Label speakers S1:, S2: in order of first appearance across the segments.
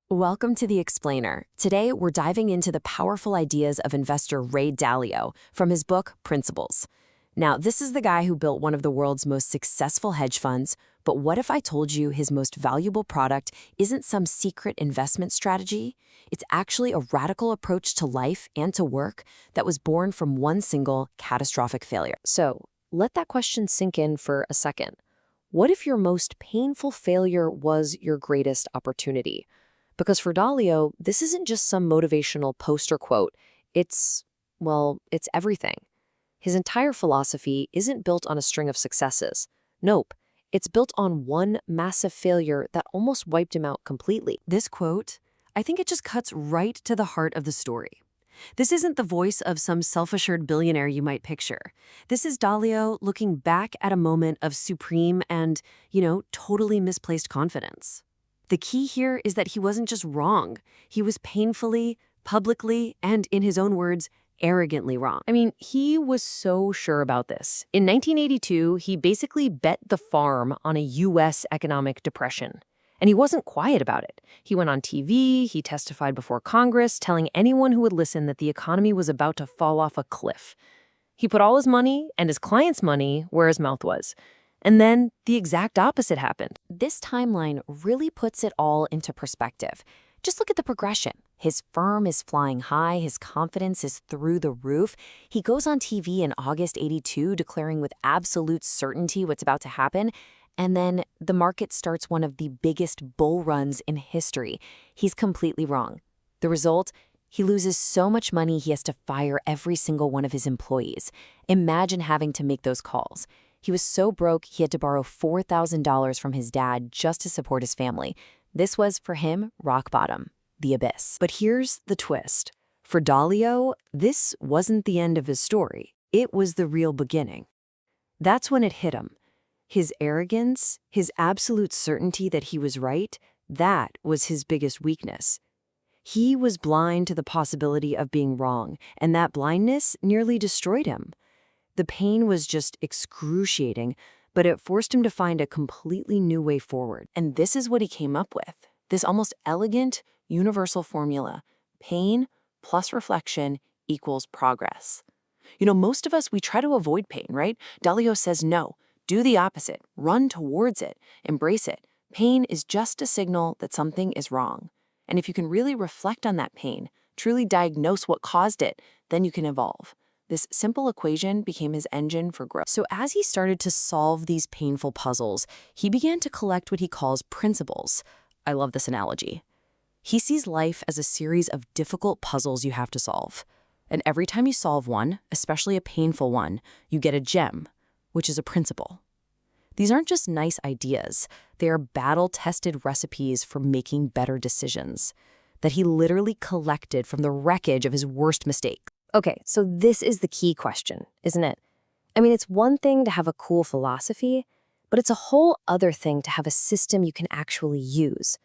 S1: Welcome to The Explainer. Today, we're diving into the powerful ideas of investor Ray Dalio from his book, Principles. Now, this is the guy who built one of the world's most successful hedge funds, but what if I told you his most valuable product isn't some secret investment strategy? It's actually a radical approach to life and to work that was born from one single catastrophic failure.
S2: So, let that question sink in for a second. What if your most painful failure was your greatest opportunity? Because for Dalio, this isn't just some motivational poster quote. It's everything. His entire philosophy isn't built on a string of successes. Nope. It's built on one massive failure that almost wiped him out completely.
S1: This quote, I think it just cuts right to the heart of the story. This isn't the voice of some self-assured billionaire you might picture. This is Dalio looking back at a moment of supreme and, totally misplaced confidence. The key here is that he wasn't just wrong. He was painfully, publicly, and in his own words, arrogantly wrong.
S2: I mean, he was so sure about this. In 1982, he basically bet the farm on a U.S. economic depression. And he wasn't quiet about it. He went on TV, he testified before Congress, telling anyone who would listen that the economy was about to fall off a cliff. He put all his money and his clients' money where his mouth was. And then the exact opposite happened.
S1: This timeline really puts it all into perspective. Just look at the progression. His firm is flying high, his confidence is through the roof. He goes on TV in August '82 declaring with absolute certainty what's about to happen, and then the market starts one of the biggest bull runs in history. He's completely wrong. The result? He loses so much money he has to fire every single one of his employees. Imagine having to make those calls. He was so broke he had to borrow $4,000 from his dad just to support his family. This was, for him, rock bottom, the abyss. But here's the twist. For Dalio, this wasn't the end of his story. It was the real beginning. That's when it hit him. His arrogance, his absolute certainty that he was right, that was his biggest weakness. He was blind to the possibility of being wrong, and that blindness nearly destroyed him. The pain was just excruciating, but it forced him to find a completely new way forward. And this is what he came up with, this almost elegant, universal formula. Pain plus reflection equals progress. Most of us, we try to avoid pain, right? Dalio says no. Do the opposite. Run towards it. Embrace it. Pain is just a signal that something is wrong. And if you can really reflect on that pain, truly diagnose what caused it, then you can evolve. This simple equation became his engine for growth. So as he started to solve these painful puzzles, he began to collect what he calls principles. I love this analogy. He sees life as a series of difficult puzzles you have to solve. And every time you solve one, especially a painful one, you get a gem, which is a principle. These aren't just nice ideas. They are battle-tested recipes for making better decisions that he literally collected from the wreckage of his worst mistake.
S2: Okay, so this is the key question, isn't it? I mean, it's one thing to have a cool philosophy, but it's a whole other thing to have a system you can actually use.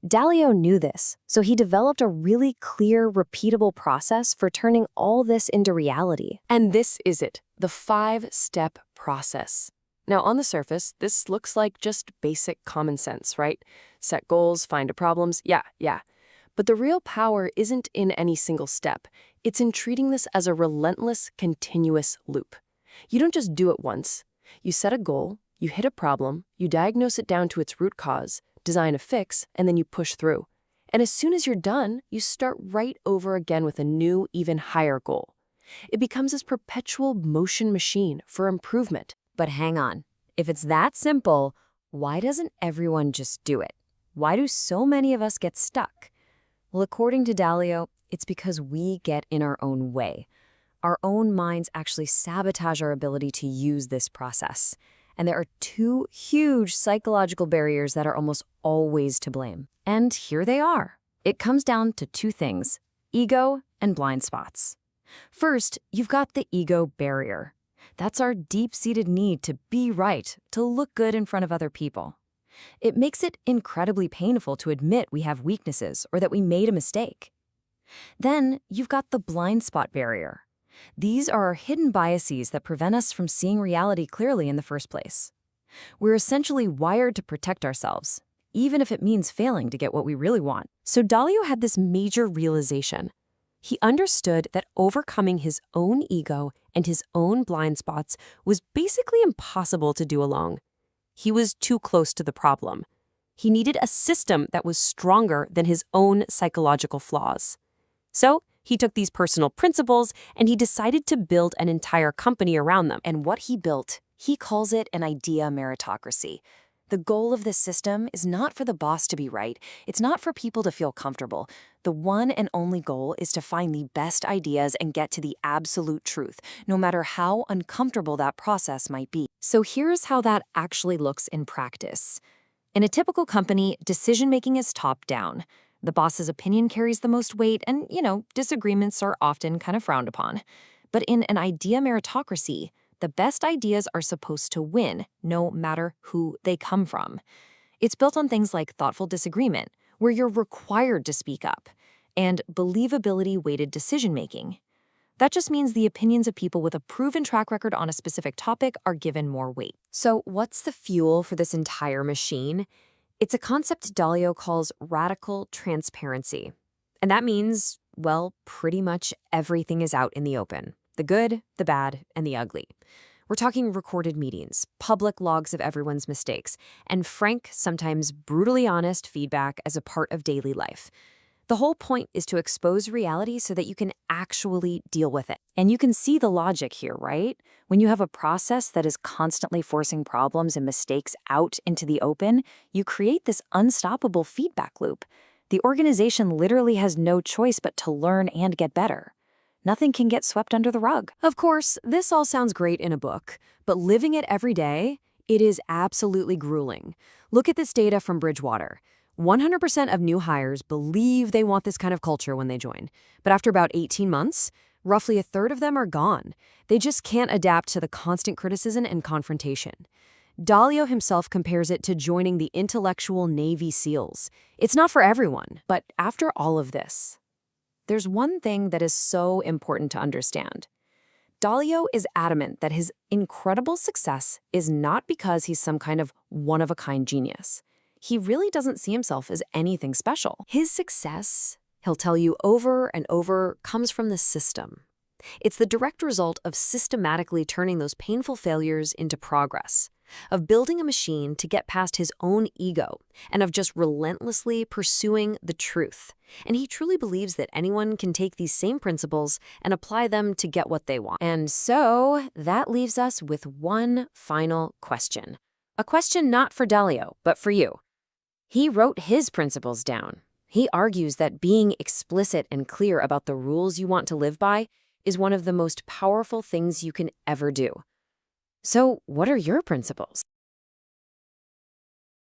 S2: Dalio knew this, so he developed a really clear, repeatable process for turning all this into reality.
S1: And this is it, the 5-step process. Now, on the surface, this looks like just basic common sense, right? Set goals, find problems, yeah. But the real power isn't in any single step. It's in treating this as a relentless, continuous loop. You don't just do it once. You set a goal, you hit a problem, you diagnose it down to its root cause, design a fix, and then you push through. And as soon as you're done, you start right over again with a new, even higher goal. It becomes this perpetual motion machine for improvement. But hang on. If it's that simple, why doesn't everyone just do it? Why do so many of us get stuck? Well, according to Dalio, it's because we get in our own way. Our own minds actually sabotage our ability to use this process. And there are 2 huge psychological barriers that are almost always to blame. And here they are. It comes down to 2 things, ego and blind spots. First, you've got the ego barrier. That's our deep-seated need to be right, to look good in front of other people. It makes it incredibly painful to admit we have weaknesses or that we made a mistake. Then you've got the blind spot barrier. These are our hidden biases that prevent us from seeing reality clearly in the first place. We're essentially wired to protect ourselves, even if it means failing to get what we really want. So Dalio had this major realization. He understood that overcoming his own ego and his own blind spots was basically impossible to do alone. He was too close to the problem. He needed a system that was stronger than his own psychological flaws. So he took these personal principles and he decided to build an entire company around them. And what he built, he calls it an idea meritocracy. The goal of this system is not for the boss to be right. It's not for people to feel comfortable. The one and only goal is to find the best ideas and get to the absolute truth, no matter how uncomfortable that process might be. So here's how that actually looks in practice. In a typical company, decision-making is top-down. The boss's opinion carries the most weight, and, disagreements are often kind of frowned upon. But in an idea meritocracy, the best ideas are supposed to win, no matter who they come from. It's built on things like thoughtful disagreement, where you're required to speak up, and believability-weighted decision-making. That just means the opinions of people with a proven track record on a specific topic are given more weight. So what's the fuel for this entire machine? It's a concept Dalio calls radical transparency. And that means, well, pretty much everything is out in the open. The good, the bad, and the ugly. We're talking recorded meetings, public logs of everyone's mistakes, and frank, sometimes brutally honest feedback as a part of daily life. The whole point is to expose reality so that you can actually deal with it. And you can see the logic here, right? When you have a process that is constantly forcing problems and mistakes out into the open, you create this unstoppable feedback loop. The organization literally has no choice but to learn and get better. Nothing can get swept under the rug. Of course, this all sounds great in a book, but living it every day, it is absolutely grueling. Look at this data from Bridgewater. 100% of new hires believe they want this kind of culture when they join. But after about 18 months, roughly a third of them are gone. They just can't adapt to the constant criticism and confrontation. Dalio himself compares it to joining the intellectual Navy SEALs. It's not for everyone, but after all of this, there's one thing that is so important to understand. Dalio is adamant that his incredible success is not because he's some kind of one-of-a-kind genius. He really doesn't see himself as anything special. His success, he'll tell you over and over, comes from the system. It's the direct result of systematically turning those painful failures into progress, of building a machine to get past his own ego, and of just relentlessly pursuing the truth. And he truly believes that anyone can take these same principles and apply them to get what they want. And so that leaves us with one final question. A question not for Dalio, but for you. He wrote his principles down. He argues that being explicit and clear about the rules you want to live by is one of the most powerful things you can ever do. So, what are your principles?